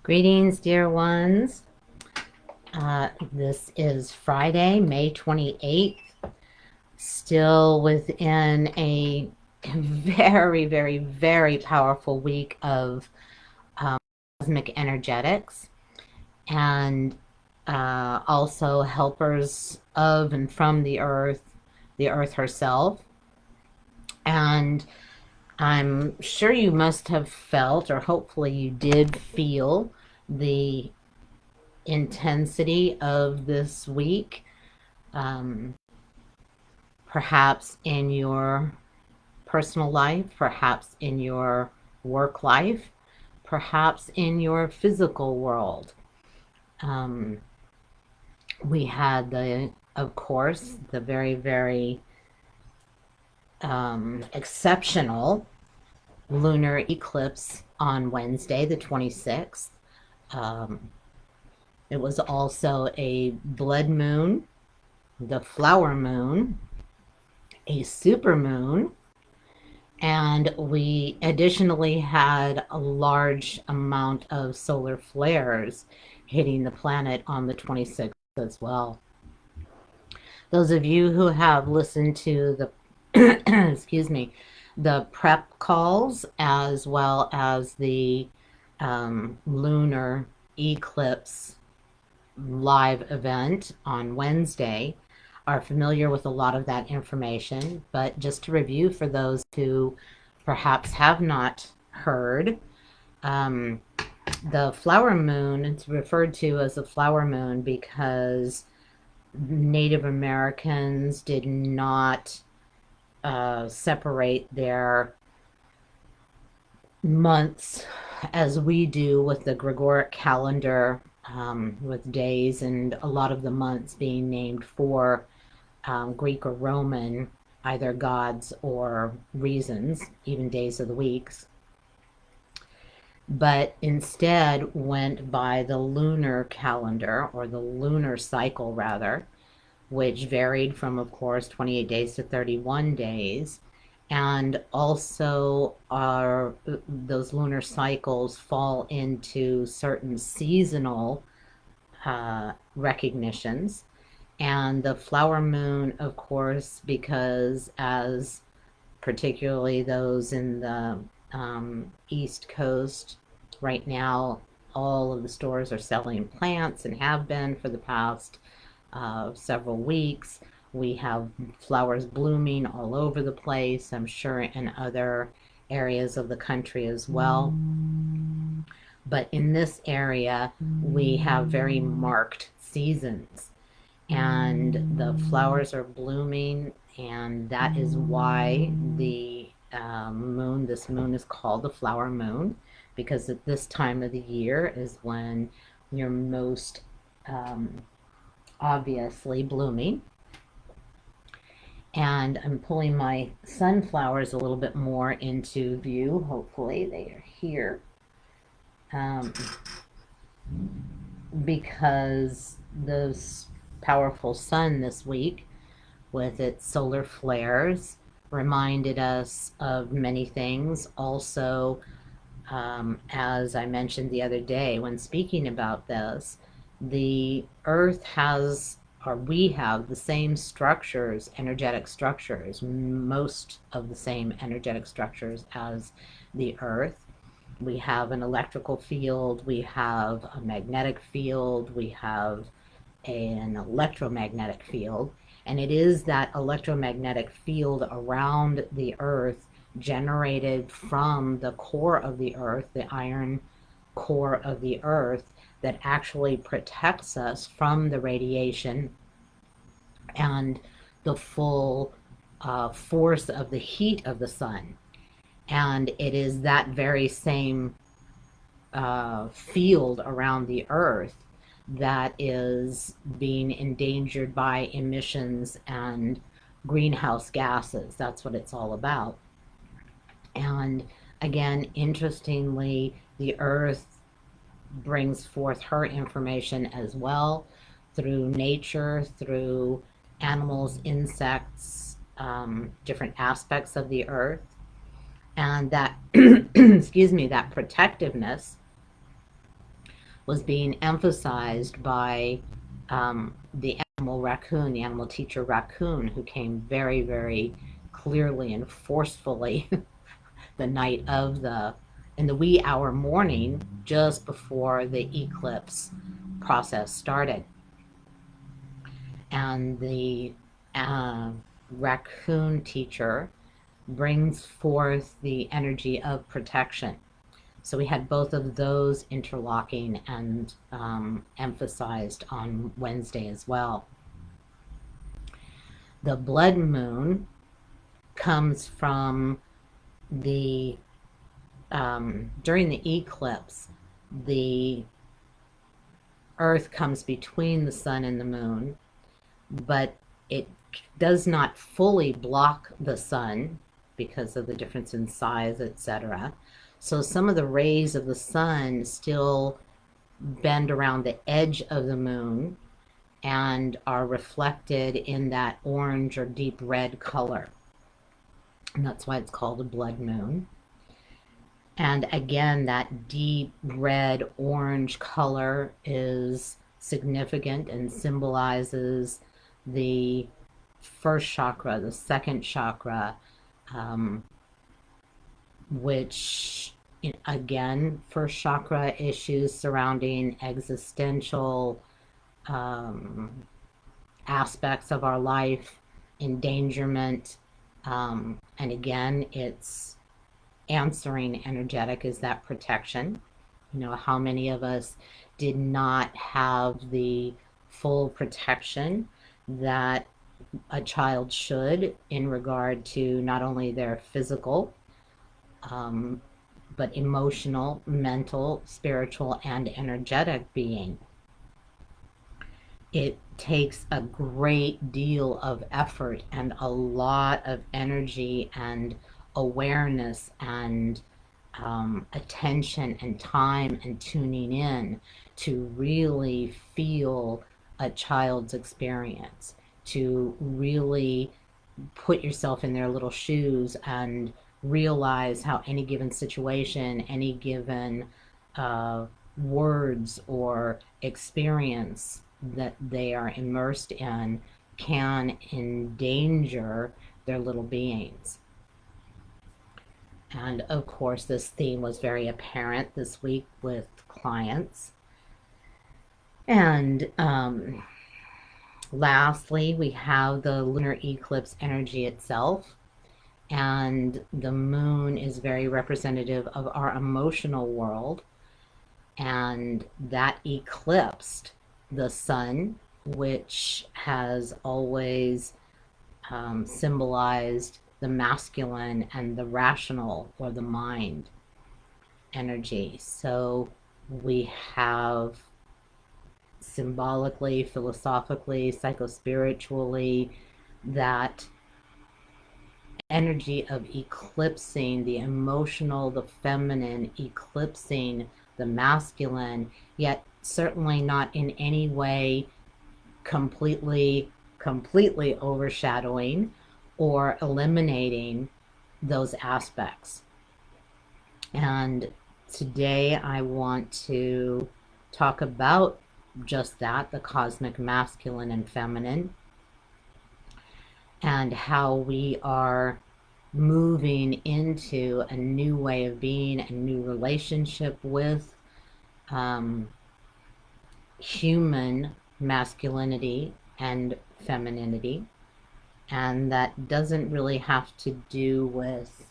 Greetings, dear ones. This is Friday, May 28th, still within a very, very, very powerful week of cosmic energetics and also helpers of and from the earth herself. And I'm sure you must have felt, or hopefully you did feel, the intensity of this week, um, perhaps in your personal life, perhaps in your work life, perhaps in your physical world. We had of course, the very, very exceptional lunar eclipse on Wednesday, the 26th. It was also a blood moon, the flower moon, a super moon, and we additionally had a large amount of solar flares hitting the planet on the 26th as well. Those of you who have listened to the excuse me, the prep calls as well as the lunar eclipse live event on Wednesday are familiar with a lot of that information. But just to review for those who perhaps have not heard, the flower moon, it's referred to as a flower moon because Native Americans did not separate their months as we do with the Gregoric calendar, with days and a lot of the months being named for Greek or Roman, either gods or reasons, even days of the weeks, but instead went by the lunar calendar, or the lunar cycle rather, which varied from, of course, 28 days to 31 days. And also those lunar cycles fall into certain seasonal recognitions. And the flower moon, of course, because as particularly those in the East Coast right now, all of the stores are selling plants and have been for the past several weeks. We have flowers blooming all over the place, I'm sure in other areas of the country as well. But in this area, we have very marked seasons, and the flowers are blooming, and that is why the this moon is called the flower moon, because at this time of the year is when you're most obviously blooming. And I'm pulling my sunflowers a little bit more into view. Hopefully they are here, because this powerful sun this week with its solar flares reminded us of many things. Also, as I mentioned the other day when speaking about this, the earth has, or we have, the same structures, energetic structures, most of the same energetic structures as the earth. We have an electrical field, we have a magnetic field, we have an electromagnetic field, and it is that electromagnetic field around the earth, generated from the core of the earth, the iron core of the earth, that actually protects us from the radiation and the full force of the heat of the sun. And it is that very same field around the earth that is being endangered by emissions and greenhouse gases. That's what it's all about. And again, interestingly, the earth brings forth her information as well through nature, through animals, insects, different aspects of the earth. And that, excuse me, that protectiveness was being emphasized by the animal teacher raccoon, who came very, very clearly and forcefully the night of in the wee hour morning, just before the eclipse process started. And the raccoon teacher brings forth the energy of protection. So we had both of those interlocking and emphasized on Wednesday as well. The blood moon comes from the during the eclipse, the earth comes between the sun and the moon, but it does not fully block the sun because of the difference in size, etc. So some of the rays of the sun still bend around the edge of the moon and are reflected in that orange or deep red color. And that's why it's called a blood moon. And again, that deep red orange color is significant and symbolizes the first chakra, the second chakra, which, again, first chakra issues surrounding existential aspects of our life, endangerment, and again, it's answering energetic is that protection. How many of us did not have the full protection that a child should in regard to not only their physical, but emotional, mental, spiritual, and energetic being. It takes a great deal of effort and a lot of energy and awareness and attention and time and tuning in to really feel a child's experience, to really put yourself in their little shoes and realize how any given situation, any given words or experience that they are immersed in can endanger their little beings. And of course, this theme was very apparent this week with clients. And lastly, we have the lunar eclipse energy itself. And the moon is very representative of our emotional world. And that eclipsed the sun, which has always symbolized the masculine and the rational or the mind energy. So we have symbolically, philosophically, psychospiritually, that energy of eclipsing the emotional, the feminine, eclipsing the masculine, yet certainly not in any way completely overshadowing or eliminating those aspects. And today I want to talk about just that, the cosmic masculine and feminine, and how we are moving into a new way of being, a new relationship with human masculinity and femininity. And that doesn't really have to do with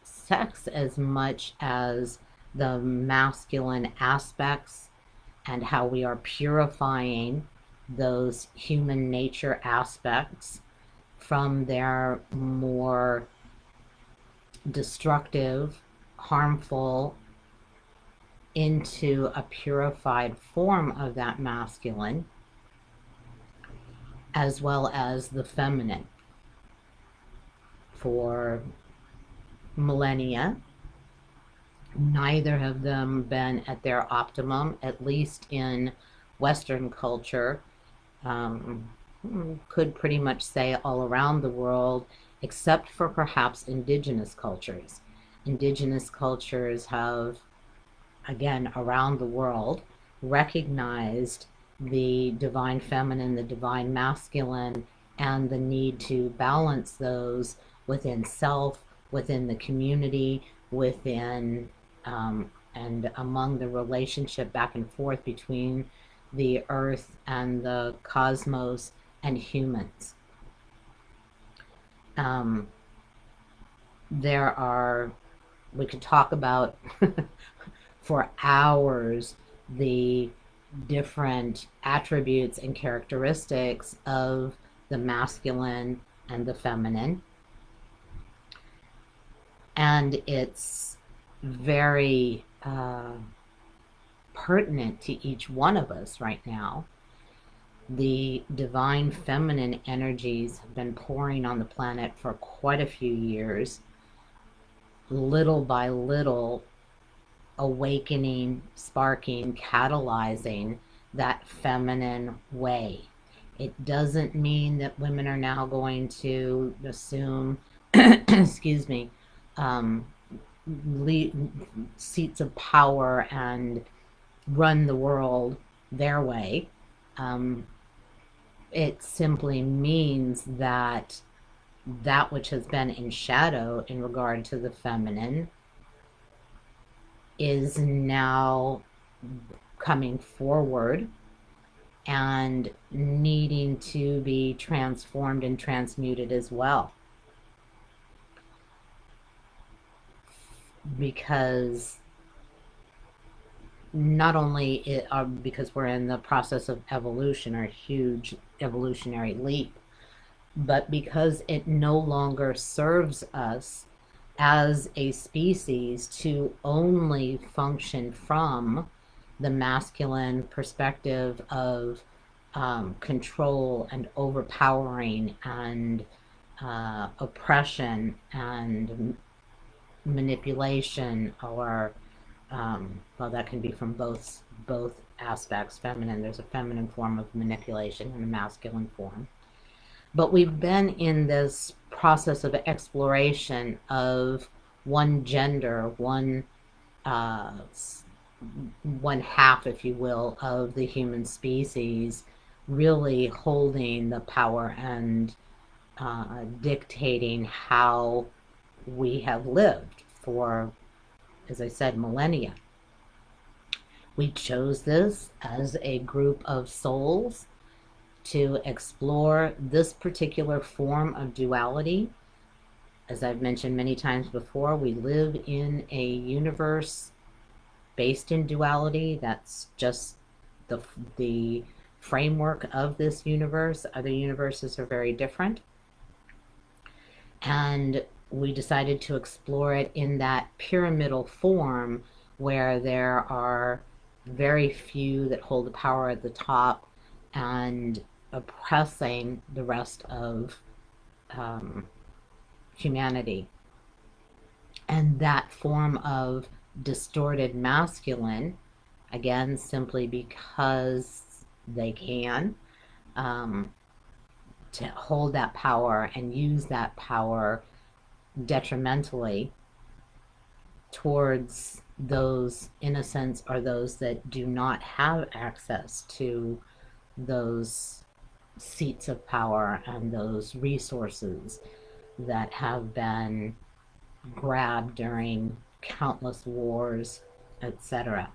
sex as much as the masculine aspects and how we are purifying those human nature aspects from their more destructive, harmful, into a purified form of that masculine, as well as the feminine. For millennia, neither of them been at their optimum, at least in Western culture. Could pretty much say all around the world, except for perhaps indigenous cultures. Indigenous cultures have again, around the world, recognized the divine feminine, the divine masculine, and the need to balance those within self, within the community, within and among the relationship back and forth between the earth and the cosmos and humans. We could talk about for hours the different attributes and characteristics of the masculine and the feminine. And it's very pertinent to each one of us right now. The divine feminine energies have been pouring on the planet for quite a few years, little by little awakening, sparking, catalyzing that feminine way. It doesn't mean that women are now going to assume, excuse me, seats of power and run the world their way. It simply means that that which has been in shadow in regard to the feminine is now coming forward and needing to be transformed and transmuted as well. Because not only because we're in the process of evolution, or a huge evolutionary leap, but because it no longer serves us as a species to only function from the masculine perspective of control and overpowering and oppression and manipulation, or well, that can be from both aspects. Feminine, there's a feminine form of manipulation and a masculine form. But we've been in this process of exploration of one gender, one half, if you will, of the human species, really holding the power and dictating how we have lived for, as I said, millennia. We chose this as a group of souls to explore this particular form of duality. As I've mentioned many times before, we live in a universe based in duality. That's just the framework of this universe. Other universes are very different. And we decided to explore it in that pyramidal form, where there are very few that hold the power at the top and oppressing the rest of humanity. And that form of distorted masculine, again, simply because they can, to hold that power and use that power detrimentally towards those innocents, or those that do not have access to those seats of power and those resources that have been grabbed during countless wars, etc.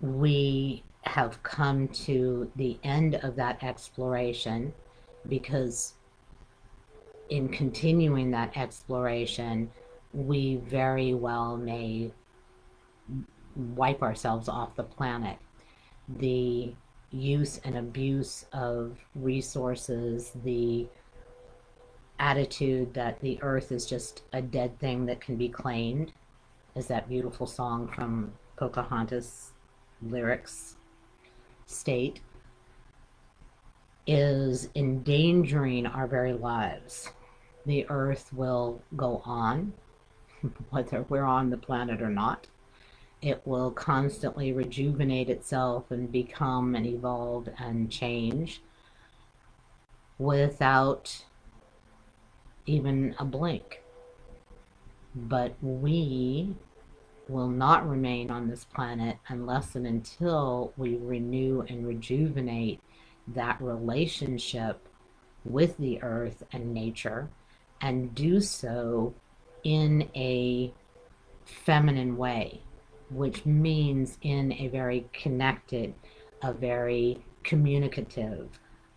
We have come to the end of that exploration, because in continuing that exploration, we very well may wipe ourselves off the planet. The use and abuse of resources, the attitude that the earth is just a dead thing that can be claimed, as that beautiful song from Pocahontas lyrics state, is endangering our very lives. The earth will go on, whether we're on the planet or not. It will constantly rejuvenate itself and become and evolve and change without even a blink. but we will not remain on this planet unless and until we renew and rejuvenate that relationship with the earth and nature, and do so in a feminine way, which means in a very connected, a very communicative,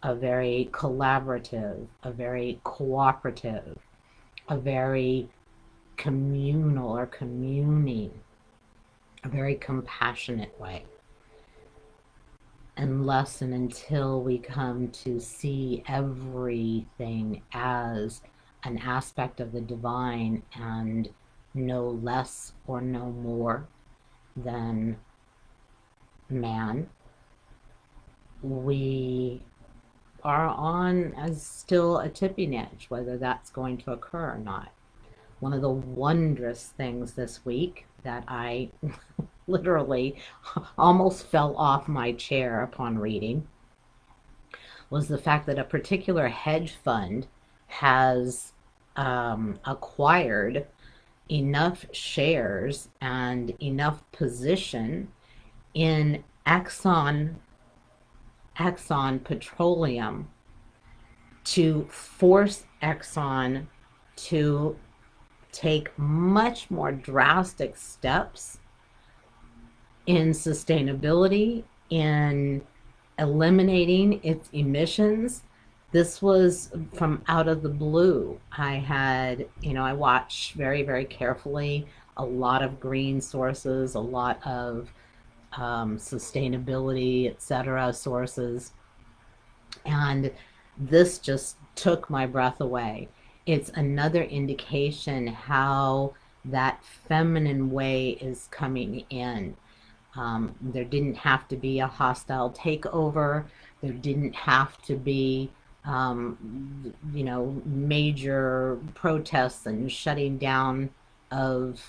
a very collaborative, a very cooperative, a very communal or communing, a very compassionate way. Unless and until we come to see everything as an aspect of the divine and no less or no more than man, we are on as still a tipping edge, whether that's going to occur or not. One of the wondrous things this week that I literally almost fell off my chair upon reading was the fact that a particular hedge fund has acquired enough shares and enough position in Exxon Petroleum to force Exxon to take much more drastic steps in sustainability, in eliminating its emissions. This was from out of the blue. I watch very, very carefully a lot of green sources, a lot of sustainability, etc. sources. And this just took my breath away. It's another indication how that feminine way is coming in. There didn't have to be a hostile takeover. There didn't have to be, major protests and shutting down of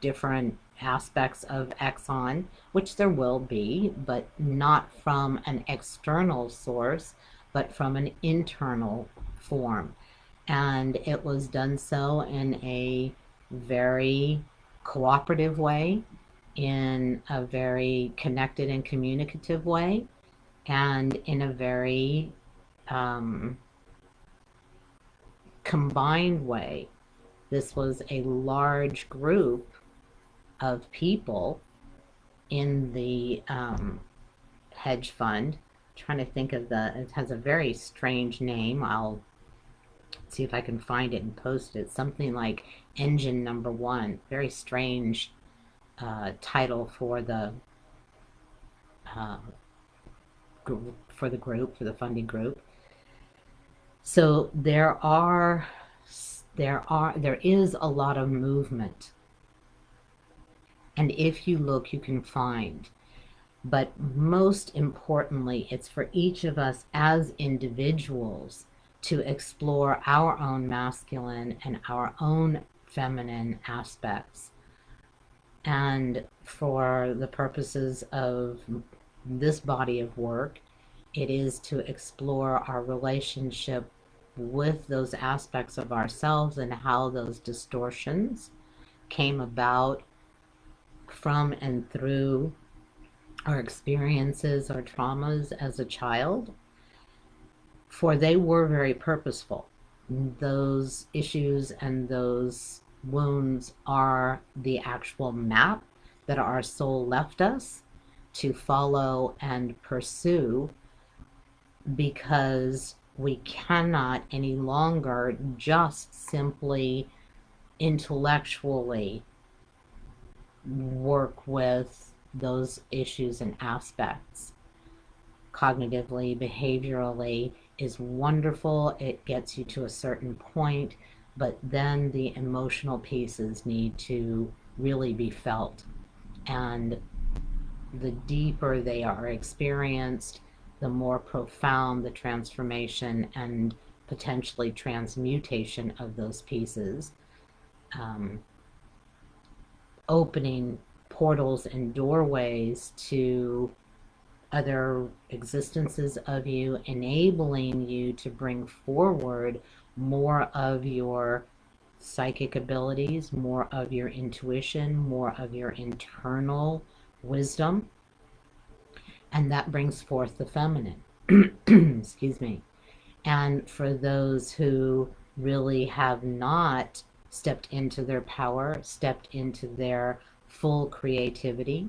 different aspects of Exxon, which there will be, but not from an external source, but from an internal form. And it was done so in a very cooperative way, in a very connected and communicative way, and in a very combined way. This was a large group of people in the hedge fund. I'm trying to think of it has a very strange name. I'll see if I can find it and post it. Something like Engine Number One. Very strange title for the group, for the funding group. So there is a lot of movement, and if you look, you can find. But most importantly, it's for each of us as individuals to explore our own masculine and our own feminine aspects. And for the purposes of this body of work, it is to explore our relationship with those aspects of ourselves and how those distortions came about from and through our experiences, our traumas as a child, for they were very purposeful. Those issues and those wounds are the actual map that our soul left us to follow and pursue, because we cannot any longer just simply intellectually work with those issues and aspects. Cognitively, behaviorally is wonderful. It gets you to a certain point, but then the emotional pieces need to really be felt. And the deeper they are experienced, the more profound the transformation and potentially transmutation of those pieces. Opening portals and doorways to other existences of you, enabling you to bring forward more of your psychic abilities, more of your intuition, more of your internal wisdom, and that brings forth the feminine. Excuse me. And for those who really have not stepped into their power, stepped into their full creativity,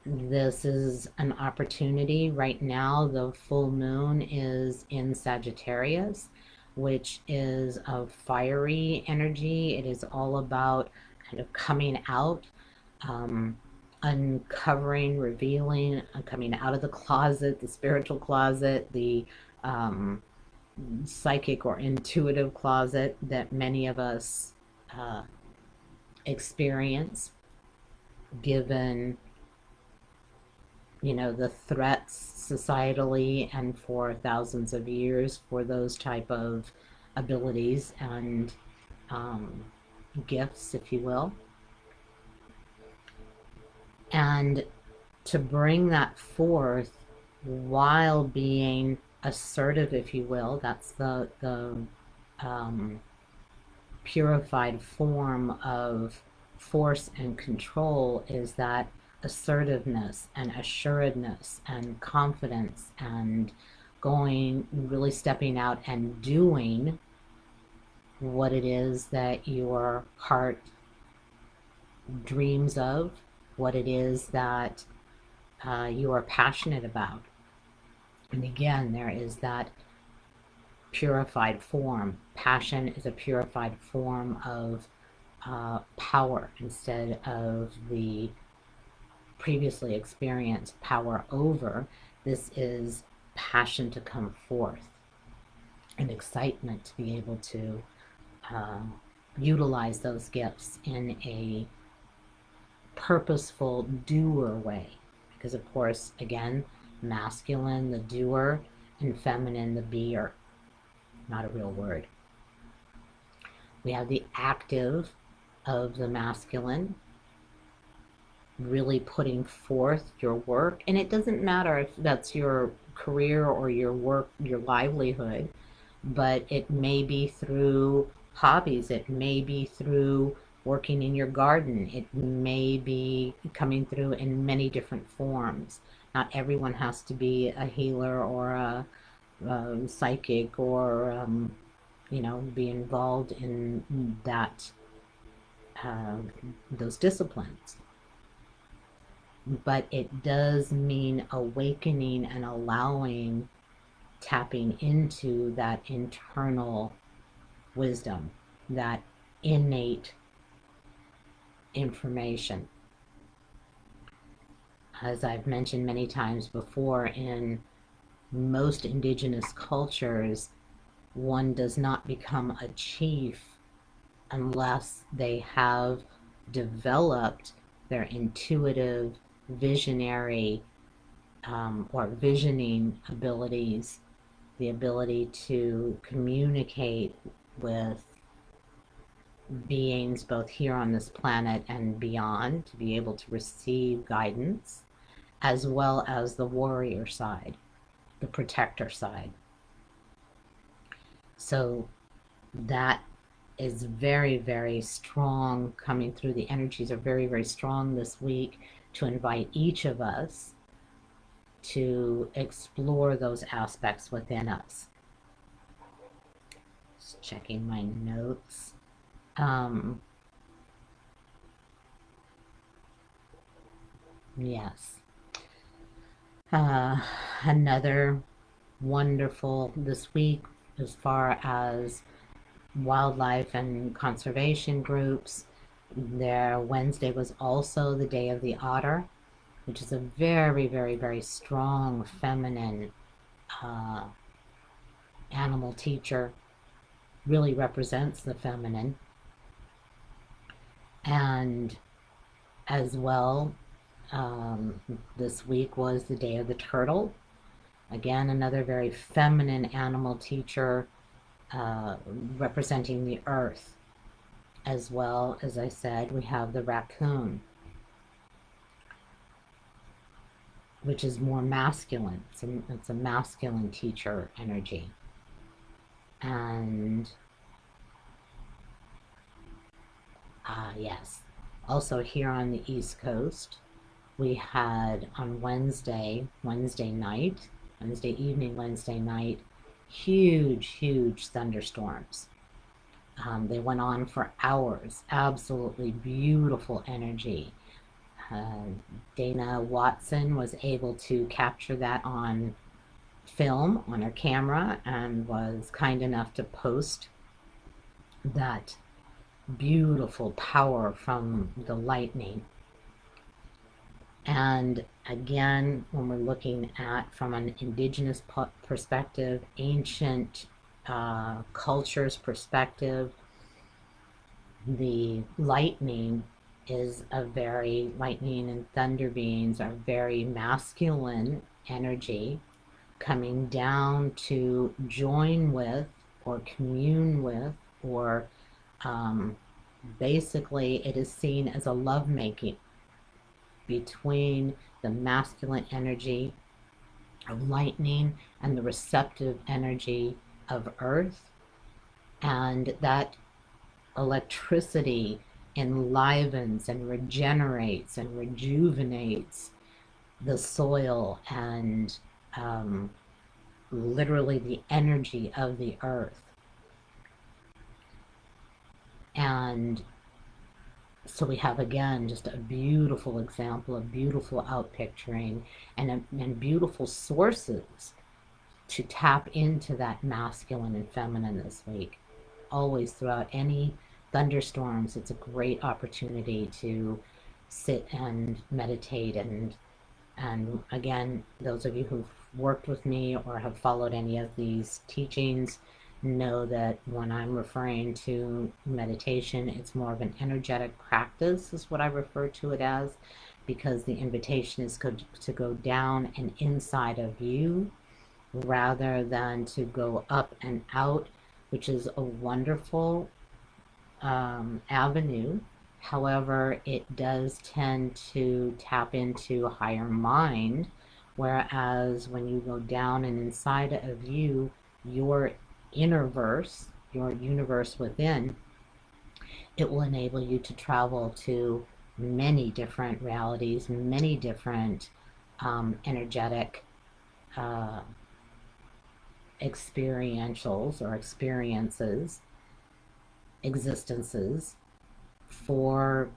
this is an opportunity. Right now, the full moon is in Sagittarius, which is a fiery energy. It is all about kind of coming out, uncovering, revealing, coming out of the closet, the spiritual closet, the psychic or intuitive closet that many of us experience, given the threats societally and for thousands of years for those type of abilities and gifts, if you will. And to bring that forth while being assertive, if you will, that's the purified form of force and control, is that assertiveness and assuredness and confidence and going, really stepping out and doing what it is that your heart dreams of, what it is that you are passionate about. And again, there is that purified form. Passion is a purified form of power instead of the previously experienced power over. This is passion to come forth and excitement to be able to utilize those gifts in a purposeful doer way. Because of course, again, masculine, the doer, and feminine, the beer. Not a real word. We have the active of the masculine, really putting forth your work. And it doesn't matter if that's your career or your work, your livelihood, but it may be through hobbies. It may be through working in your garden. It may be coming through in many different forms. Not everyone has to be a healer or a psychic or be involved in that those disciplines. But it does mean awakening and allowing, tapping into that internal wisdom, that innate information. As I've mentioned many times before, in most indigenous cultures, one does not become a chief unless they have developed their intuitive, visionary, or visioning abilities, the ability to communicate with beings both here on this planet and beyond, to be able to receive guidance, as well as the warrior side, the protector side. So that is very, very strong coming through. The energies are very, very strong this week to invite each of us to explore those aspects within us. Just checking my notes. Yes. Another wonderful this week as far as wildlife and conservation groups. Wednesday was also the day of the otter, which is a very, very, very strong feminine animal teacher, really represents the feminine. And as well, this week was the day of the turtle. Again, another very feminine animal teacher, representing the earth. As well, as I said, we have the raccoon, which is more masculine. It's a masculine teacher energy. And Yes. Also here on the East Coast, we had on Wednesday evening, Wednesday night, huge thunderstorms. They went on for hours. Absolutely beautiful energy. Uh, Dana Watson was able to capture that on film on her camera and was kind enough to post that beautiful power from the lightning. And again, when we're looking at from an indigenous perspective, ancient cultures perspective, the lightning and thunder beings are very masculine energy coming down to join with or commune with, or basically it is seen as a lovemaking between the masculine energy of lightning and the receptive energy of earth. And that electricity enlivens and regenerates and rejuvenates the soil and literally the energy of the earth. And so we have, again, just a beautiful example of beautiful outpicturing and beautiful sources to tap into that masculine and feminine this week. Always throughout any thunderstorms, it's a great opportunity to sit and meditate. And again, those of you who've worked with me or have followed any of these teachings know that when I'm referring to meditation, it's more of an energetic practice is what I refer to it as, because the invitation is to go down and inside of you rather than to go up and out, which is a wonderful avenue. However, it does tend to tap into a higher mind, whereas when you go down and inside of you, your innerverse, your universe within, it will enable you to travel to many different realities, many different energetic experientials or experiences, existences. For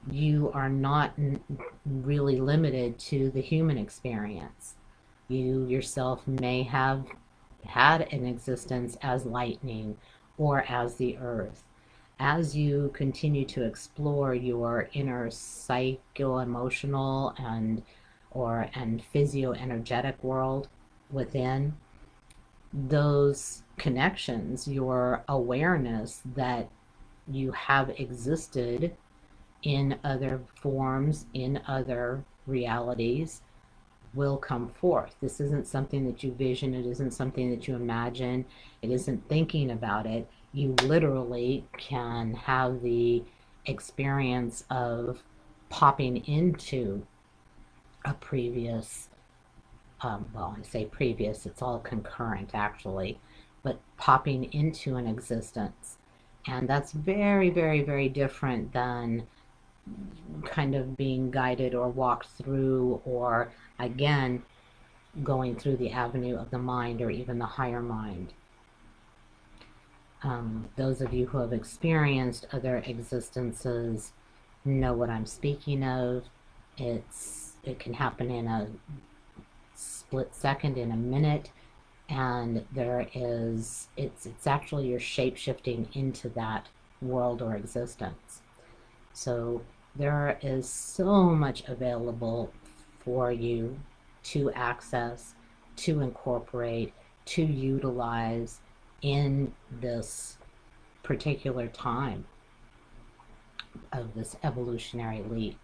you are not really limited to the human experience. You yourself may have had an existence as lightning or as the earth. As you continue to explore your inner psycho-emotional and physio-energetic world within, those connections, your awareness that you have existed in other forms, in other realities, will come forth. This isn't something that you vision, it isn't something that you imagine, it isn't thinking about it. You literally can have the experience of popping into a previous, well, I say previous, it's all concurrent actually, but popping into an existence. And that's very different than kind of being guided or walked through, or again, going through the avenue of the mind or even the higher mind. Those of you who have experienced other existences know what I'm speaking of. It can happen in a split second, in a minute, and it's actually you're shape-shifting into that world or existence. So there is so much available for you to access, to incorporate, to utilize in this particular time of this evolutionary leap.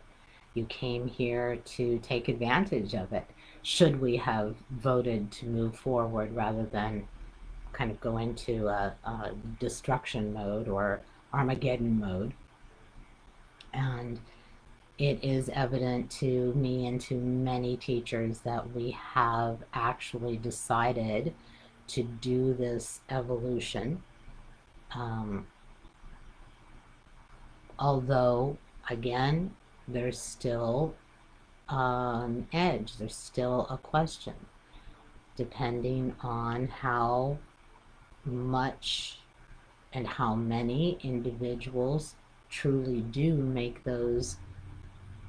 You came here to take advantage of it. Should we have voted to move forward rather than kind of go into a destruction mode or Armageddon mode? And it is evident to me and to many teachers that we have actually decided to do this evolution. Although, again, there's still an edge, there's still a question, depending on how much and how many individuals truly do make those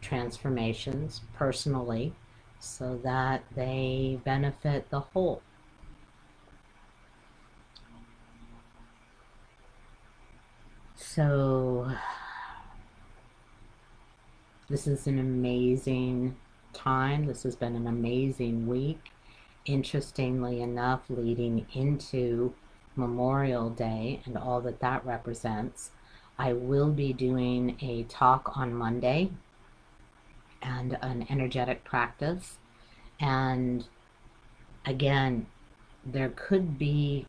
transformations personally so that they benefit the whole. So this is an amazing time. This has been an amazing week. Interestingly enough, leading into Memorial Day and all that that represents, I will be doing a talk on Monday and an energetic practice. And again, there could be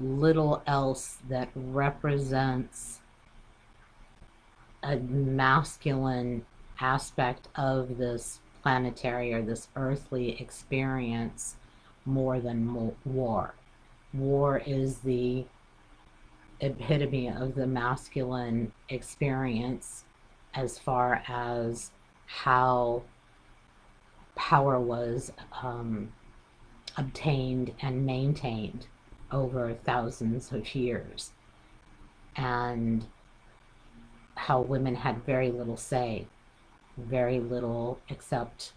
little else that represents a masculine aspect of this planetary or this earthly experience more than war. War is the epitome of the masculine experience as far as how power was obtained and maintained over thousands of years, and how women had very little say, very little except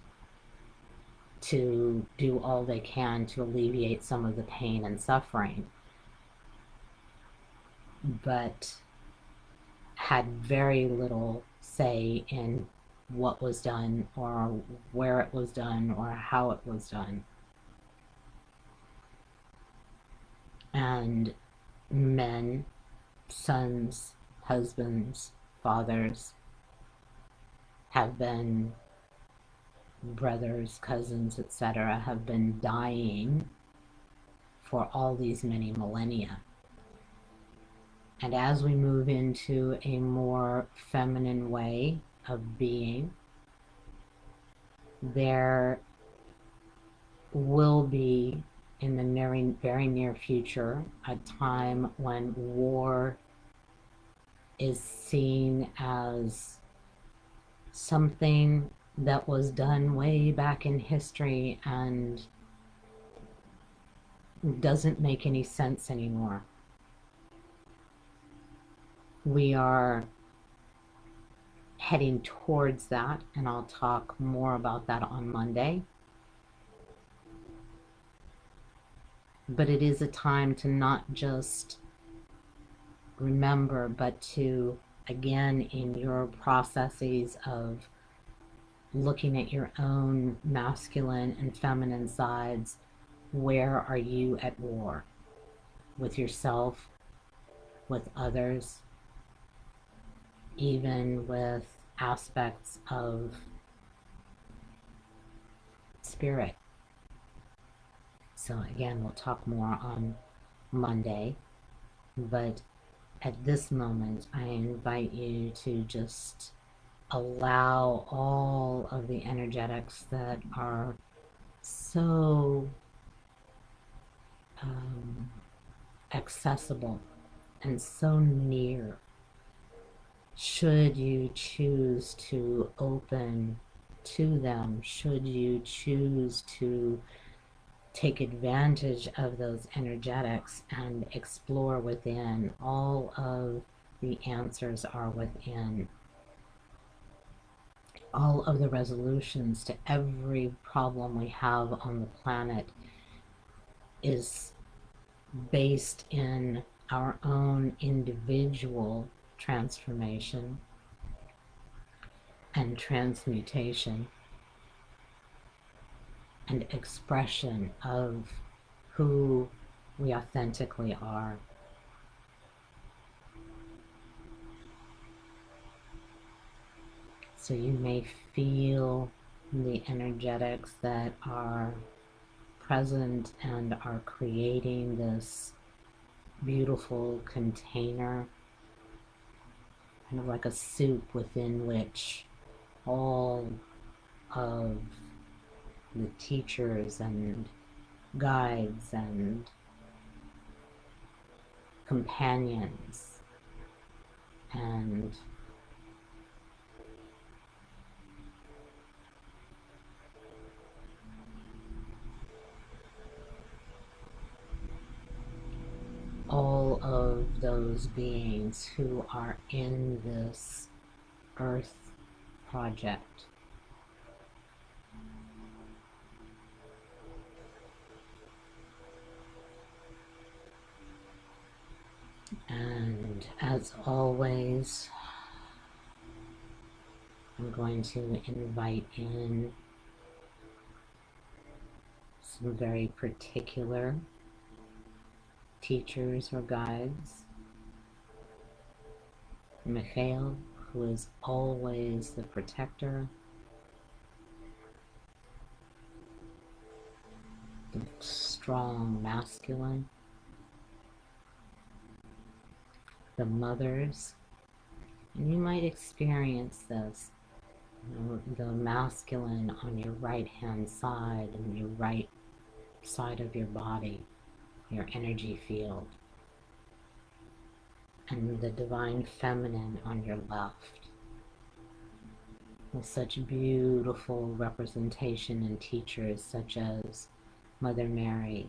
to do all they can to alleviate some of the pain and suffering, but had very little say in what was done or where it was done or how it was done. And men, sons, husbands, fathers, have been, brothers, cousins, etc., have been dying for all these many millennia. And as we move into a more feminine way of being, there will be, in the very near future, a time when war is seen as something that was done way back in history and doesn't make any sense anymore. We are heading towards that, and I'll talk more about that on Monday. But it is a time to not just remember, but to, again, in your processes of looking at your own masculine and feminine sides, where are you at war? With yourself, with others, even with aspects of spirit. So again, we'll talk more on Monday, but at this moment, I invite you to just allow all of the energetics that are so accessible and so near, should you choose to open to them, should you choose to take advantage of those energetics and explore within, all of the answers are within. All of the resolutions to every problem we have on the planet is based in our own individual transformation and transmutation and expression of who we authentically are. So you may feel the energetics that are present and are creating this beautiful container, kind of like a soup within which all of the teachers and guides and companions and those beings who are in this Earth project. And as always, I'm going to invite in some very particular teachers or guides. Mikhail, who is always the protector, the strong masculine, the mothers, and you might experience this, the masculine on your right hand side and your right side of your body, your energy field, and the divine feminine on your left, with such beautiful representation in teachers such as Mother Mary,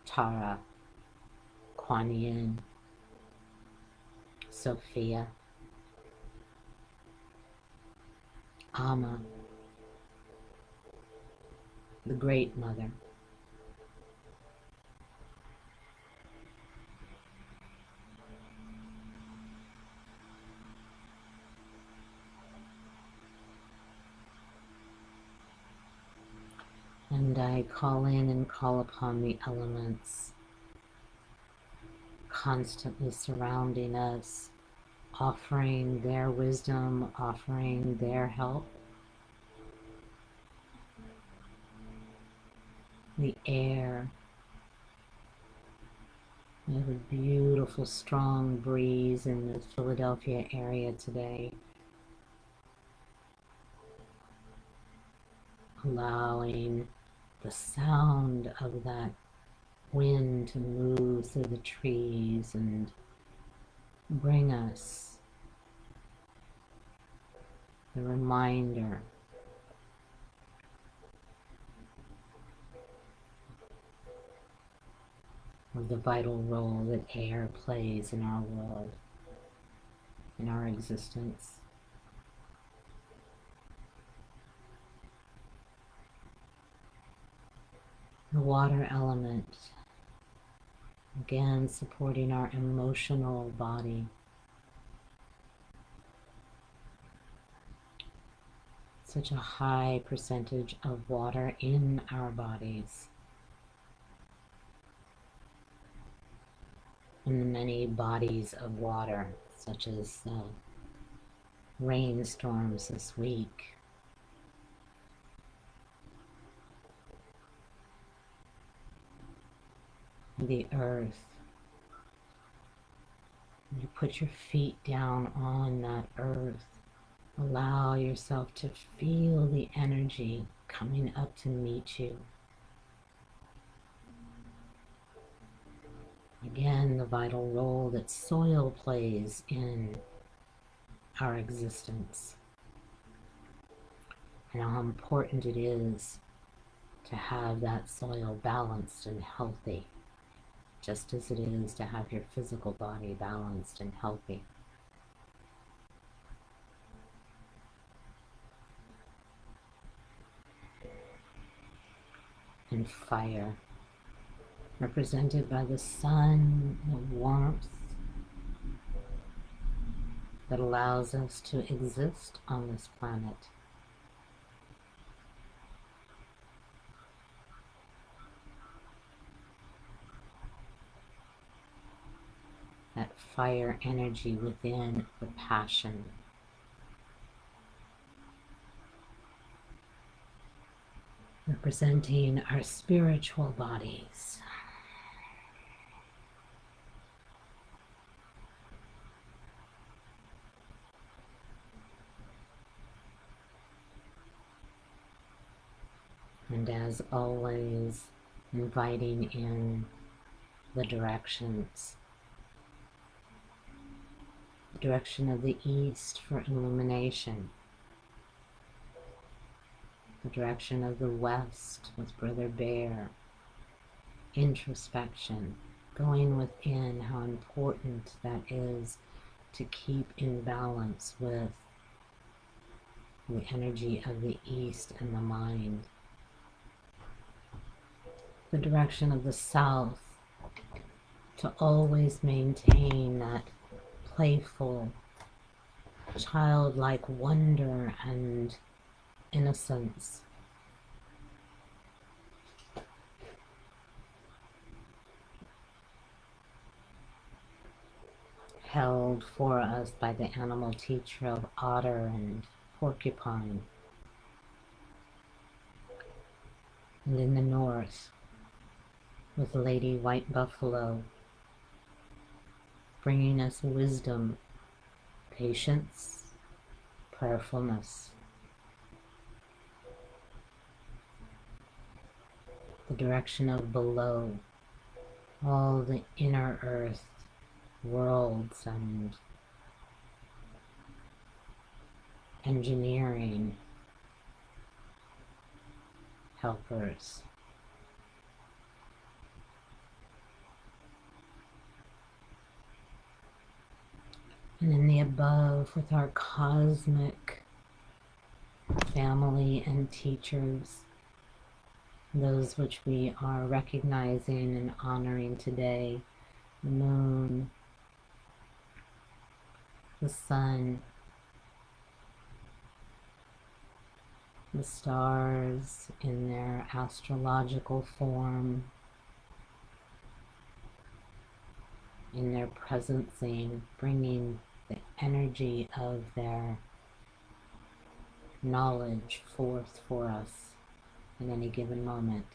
Tara, Kuan Yin, Sophia, Amma, the Great Mother, and I call in and call upon the elements constantly surrounding us, offering their wisdom, offering their help. The air, we have a beautiful strong breeze in the Philadelphia area today, allowing the sound of that wind to move through the trees and bring us the reminder of the vital role that air plays in our world, in our existence. The water element, again supporting our emotional body. Such a high percentage of water in our bodies. And the many bodies of water, such as the rainstorms this week, the earth. You put your feet down on that earth. Allow yourself to feel the energy coming up to meet you. Again, the vital role that soil plays in our existence, and how important it is to have that soil balanced and healthy, just as it is to have your physical body balanced and healthy. And fire, represented by the sun, the warmth that allows us to exist on this planet. That fire energy within, the passion. Representing our spiritual bodies. And as always, inviting in the directions. The direction of the east for illumination. The direction of the west with Brother Bear, introspection, going within, how important that is to keep in balance with the energy of the east and the mind. The direction of the south, to always maintain that playful, childlike wonder and innocence. Held for us by the animal teacher of otter and porcupine. And in the north, with Lady White Buffalo, bringing us wisdom, patience, prayerfulness. The direction of below, all the inner earth worlds and engineering helpers. And in the above, with our cosmic family and teachers, those which we are recognizing and honoring today, the moon, the sun, the stars in their astrological form, in their presencing, bringing the energy of their knowledge forth for us in any given moment.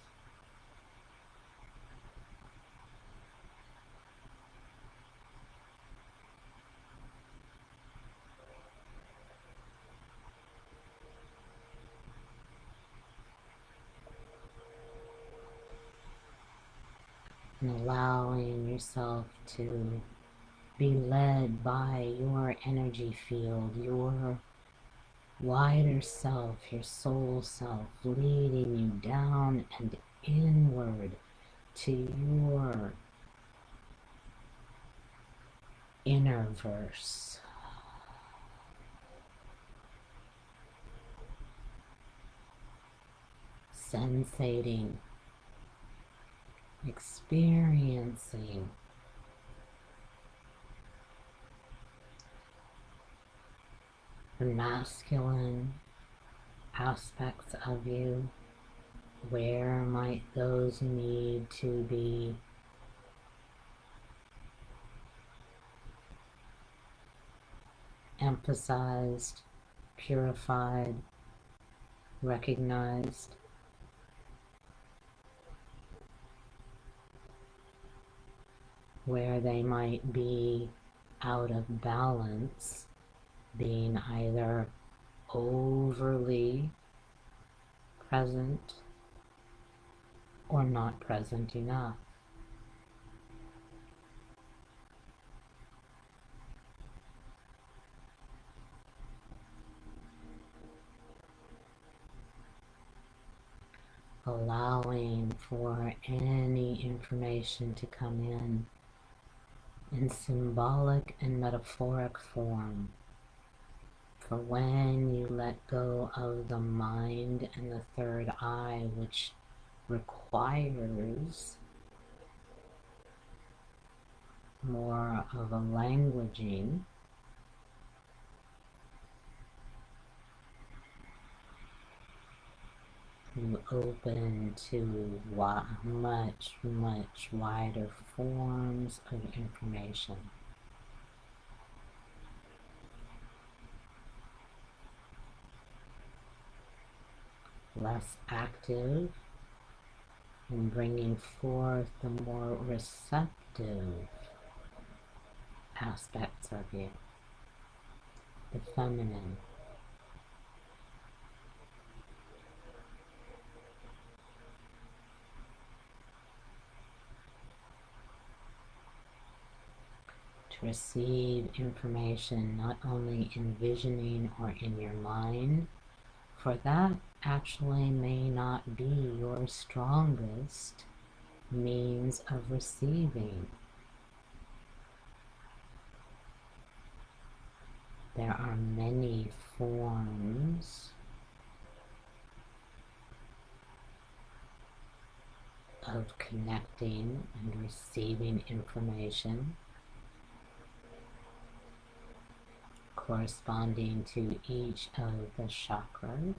And allowing yourself to be led by your energy field, your wider self, your soul self, leading you down and inward to your inner verse. Sensating, experiencing the masculine aspects of you. Where might those need to be emphasized, purified, recognized? Where they might be out of balance, being either overly present or not present enough. Allowing for any information to come in symbolic and metaphoric form. For when you let go of the mind and the third eye, which requires more of a languaging, you open to much, much wider forms of information. Less active in bringing forth the more receptive aspects of you, the feminine. To receive information not only in visioning or in your mind, for that actually may not be your strongest means of receiving. There are many forms of connecting and receiving information corresponding to each of the chakras.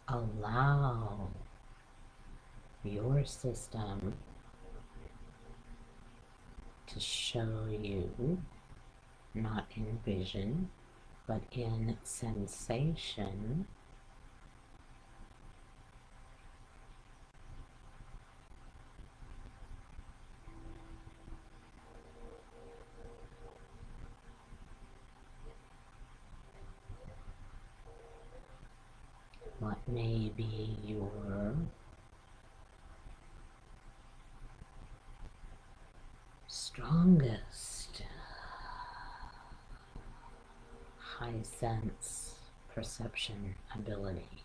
Allow your system to show you, not in vision, but in sensation, what may be your strongest high sense perception ability.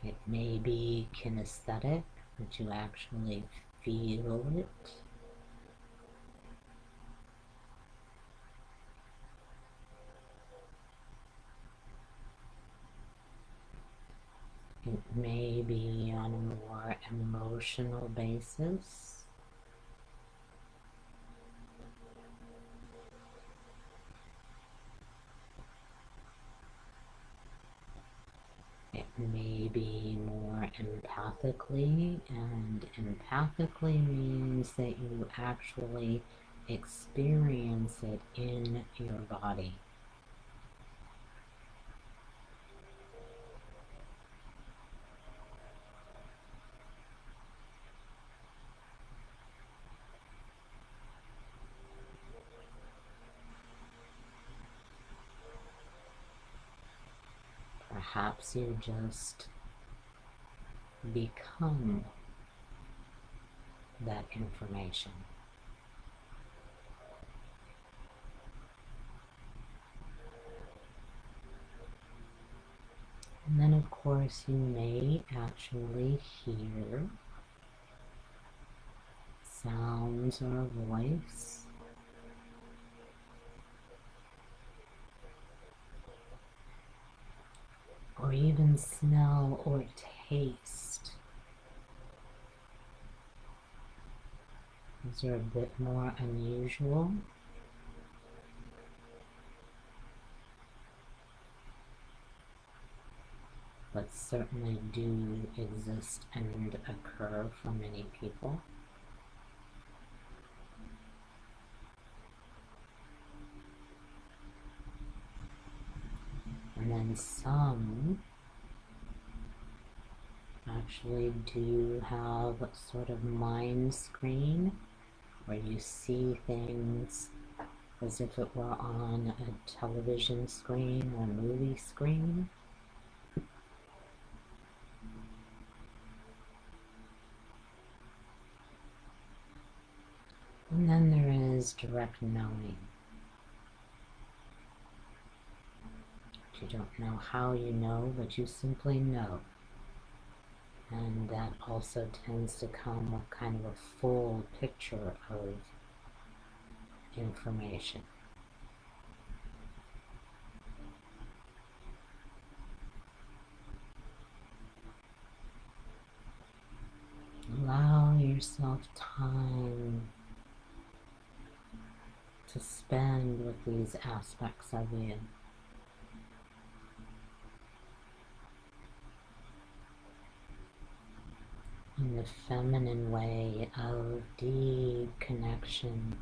It may be kinesthetic, that you actually feel it. It may be on a more emotional basis. It may be more empathically, and empathically means that you actually experience it in your body. Perhaps you just become that information. And then, of course, you may actually hear sounds or a voice. Or even smell or taste. These are a bit more unusual. But certainly do exist and occur for many people. And then some actually do have a sort of mind screen where you see things as if it were on a television screen or movie screen. And then there is direct knowing. You don't know how you know, but you simply know. And that also tends to come with kind of a full picture of information. Allow yourself time to spend with these aspects of you. In the feminine way of deep connection,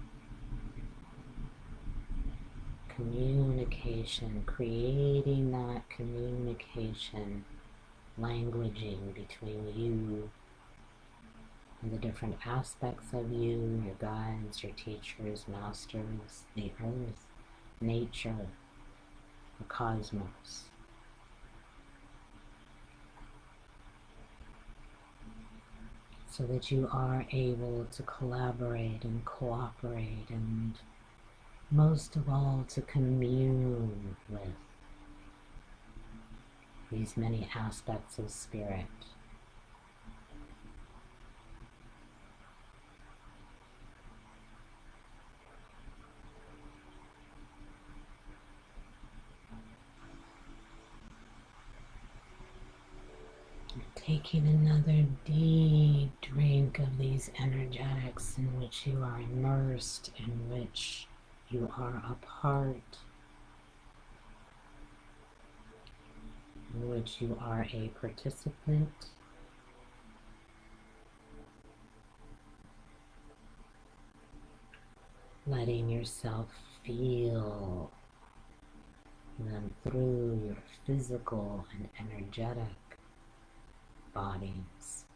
communication, creating that communication, languaging between you and the different aspects of you, your guides, your teachers, masters, the earth, nature, the cosmos. so that you are able to collaborate and cooperate, and most of all to commune with these many aspects of spirit. Taking another deep drink of these energetics in which you are immersed, in which you are a part, in which you are a participant. Letting yourself feel them through your physical and energetic bodies.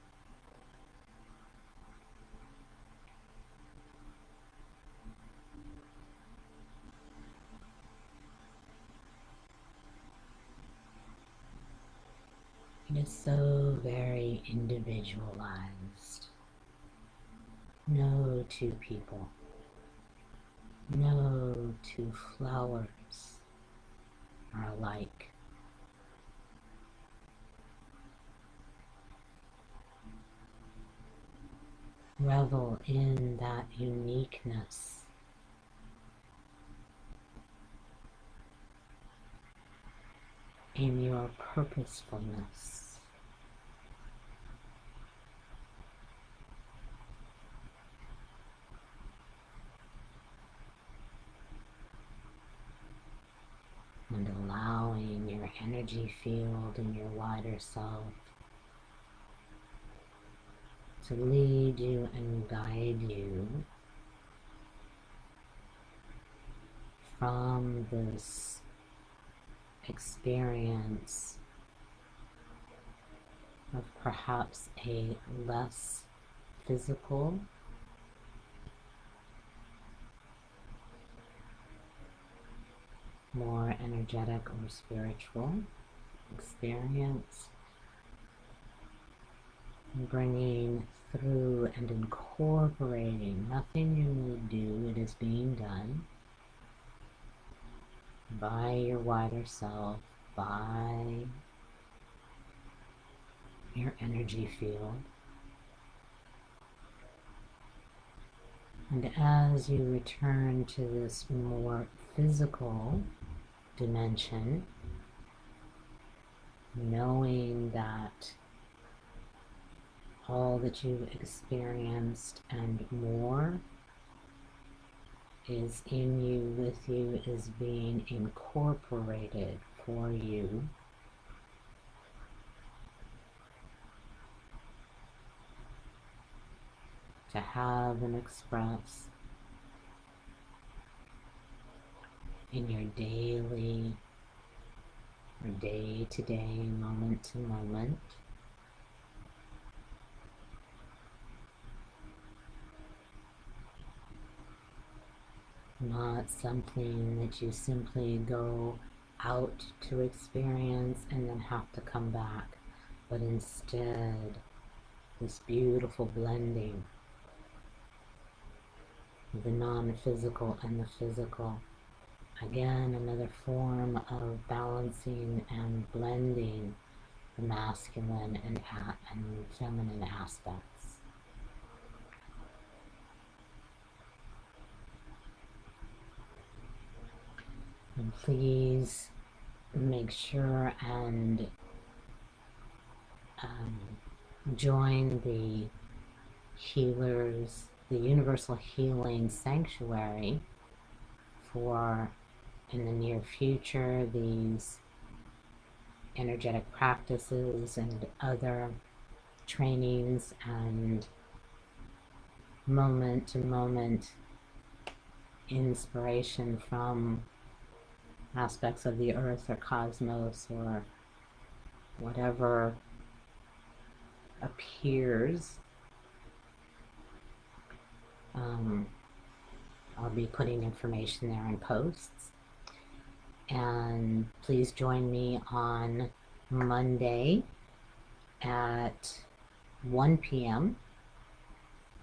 It is so very individualized. No two people, no two flowers are alike. Revel in that uniqueness. In your purposefulness. And allowing your energy field and your wider self to lead you and guide you from this experience of perhaps a less physical, more energetic or spiritual experience, bringing through and incorporating. Nothing you need do, it is being done by your wider self, by your energy field. And as you return to this more physical dimension, knowing that all that you've experienced and more is in you, with you, is being incorporated for you to have and express in your daily or day-to-day, moment-to-moment. Not something that you simply go out to experience and then have to come back, but instead this beautiful blending of the non-physical and the physical. Again, another form of balancing and blending the masculine and feminine aspects. And please make sure and join the healers, the Universal Healing Sanctuary, for in the near future these energetic practices and other trainings and moment-to-moment inspiration from aspects of the earth or cosmos or whatever appears. I'll be putting information there in posts. And please join me on Monday at 1 p.m.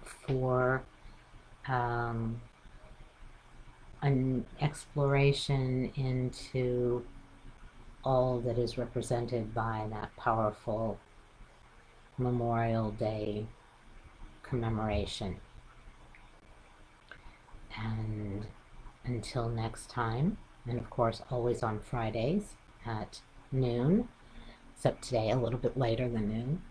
for an exploration into all that is represented by that powerful Memorial Day commemoration. And until next time, and of course always on Fridays at noon, except today a little bit later than noon.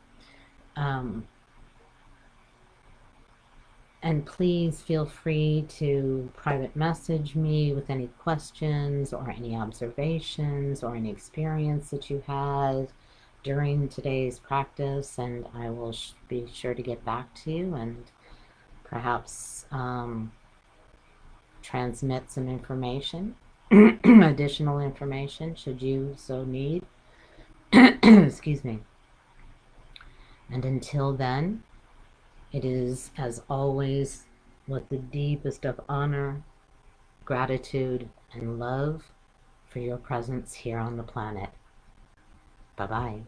And please feel free to private message me with any questions or any observations or any experience that you had during today's practice, and I will be sure to get back to you and perhaps transmit some information, additional information, should you so need. Excuse me. And until then, it is, as always, with the deepest of honor, gratitude, and love for your presence here on the planet. Bye-bye.